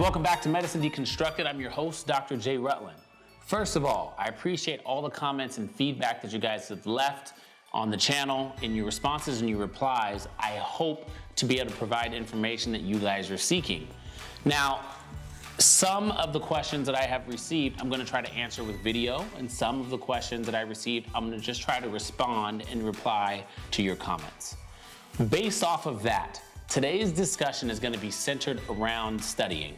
Welcome back to Medicine Deconstructed. I'm your host, Dr. Jay Rutland. First of all, I appreciate all the comments and feedback that you guys have left on the channel, in your responses and your replies. I hope to be able to provide information that you guys are seeking. Now, some of the questions that I have received, I'm gonna try to answer with video, and some of the questions that I received, I'm gonna just try to respond and reply to your comments. Based off of that, today's discussion is gonna be centered around studying.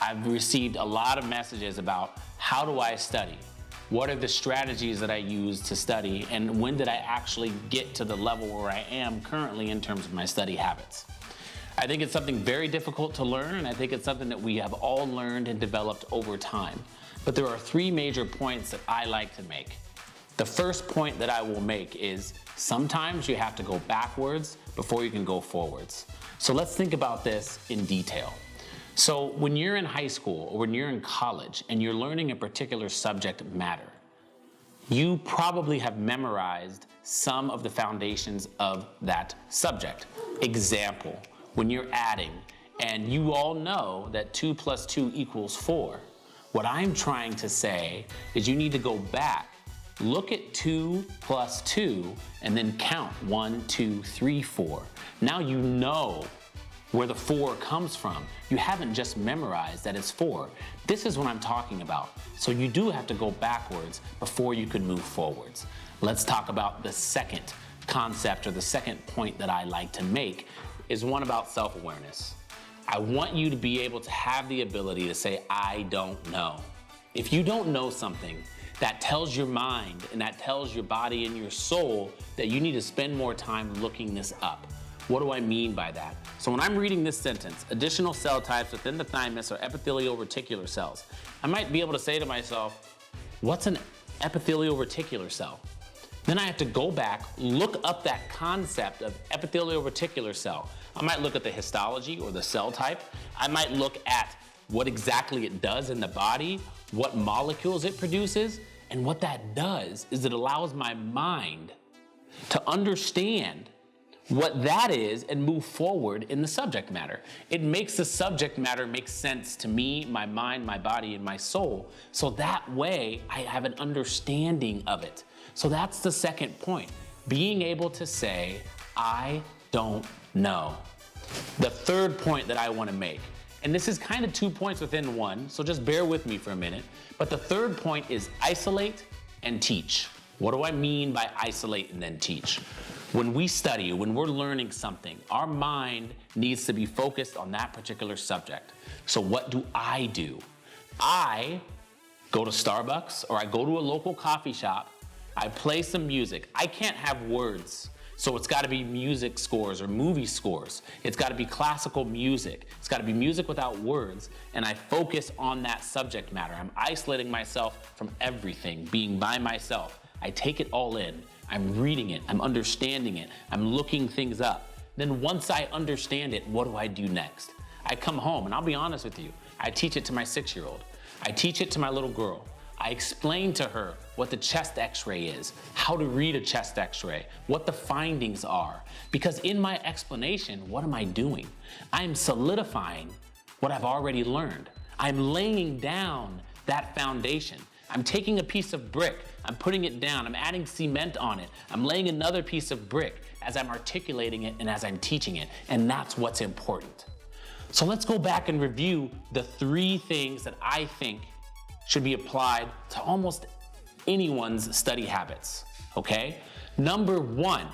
I've received a lot of messages about how do I study? What are the strategies that I use to study? And when did I actually get to the level where I am currently in terms of my study habits? I think it's something very difficult to learn, and I think it's something that we have all learned and developed over time. But there are three major points that I like to make. The first point that I will make is sometimes you have to go backwards before you can go forwards. So let's think about this in detail. So when you're in high school or when you're in college and you're learning a particular subject matter, you probably have memorized some of the foundations of that subject. Example, when you're adding, and you all know that 2 + 2 = 4. What I'm trying to say is you need to go back, look at 2 + 2, and then count 1, 2, 3, 4. Now you know where the 4 comes from. You haven't just memorized that it's 4. This is what I'm talking about. So you do have to go backwards before you can move forwards. Let's talk about the second concept, or the second point that I like to make, is one about self-awareness. I want you to be able to have the ability to say, I don't know. If you don't know something, that tells your mind and that tells your body and your soul that you need to spend more time looking this up. What do I mean by that? So when I'm reading this sentence, additional cell types within the thymus are epithelial reticular cells, I might be able to say to myself, what's an epithelial reticular cell? Then I have to go back, look up that concept of epithelial reticular cell. I might look at the histology or the cell type. I might look at what exactly it does in the body, what molecules it produces, and what that does is it allows my mind to understand what that is and move forward in the subject matter. It makes the subject matter make sense to me, my mind, my body, and my soul. So that way I have an understanding of it. So that's the second point, being able to say, I don't know. The third point that I want to make, and this is kind of 2 points within one, so just bear with me for a minute, but the third point is isolate and teach. What do I mean by isolate and then teach? When we study, when we're learning something, our mind needs to be focused on that particular subject. So what do? I go to Starbucks or I go to a local coffee shop, I play some music. I can't have words, so it's gotta be music scores or movie scores. It's gotta be classical music. It's gotta be music without words, and I focus on that subject matter. I'm isolating myself from everything, being by myself. I take it all in. I'm reading it, I'm understanding it, I'm looking things up. Then once I understand it, what do I do next? I come home, and I'll be honest with you, I teach it to my 6-year-old. I teach it to my little girl. I explain to her what the chest x-ray is, how to read a chest x-ray, what the findings are. Because in my explanation, what am I doing? I'm solidifying what I've already learned. I'm laying down that foundation. I'm taking a piece of brick, I'm putting it down, I'm adding cement on it, I'm laying another piece of brick as I'm articulating it and as I'm teaching it, and that's what's important. So let's go back and review the 3 things that I think should be applied to almost anyone's study habits, okay? Number 1,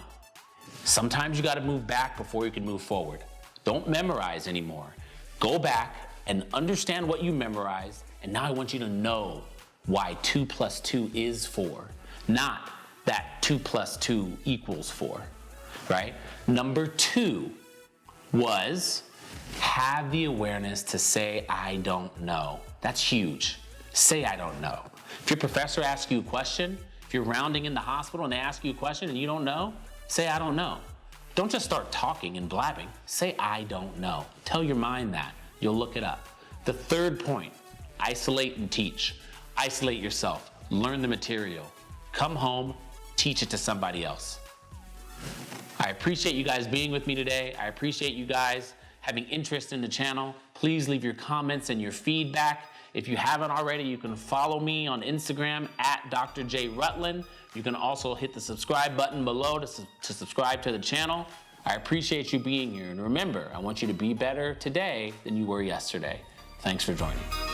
sometimes you gotta move back before you can move forward. Don't memorize anymore. Go back and understand what you memorized, and now I want you to know why 2 + 2 is 4, not that 2 + 2 = 4, right? Number 2 was have the awareness to say, I don't know. That's huge. Say, I don't know. If your professor asks you a question, if you're rounding in the hospital and they ask you a question and you don't know, say, I don't know. Don't just start talking and blabbing. Say, I don't know. Tell your mind that. You'll look it up. The third point, isolate and teach. Isolate yourself, learn the material, come home, teach it to somebody else. I appreciate you guys being with me today. I appreciate you guys having interest in the channel. Please leave your comments and your feedback. If you haven't already, you can follow me on Instagram at Dr. J. Rutland. You can also hit the subscribe button below to subscribe to the channel. I appreciate you being here. And remember, I want you to be better today than you were yesterday. Thanks for joining.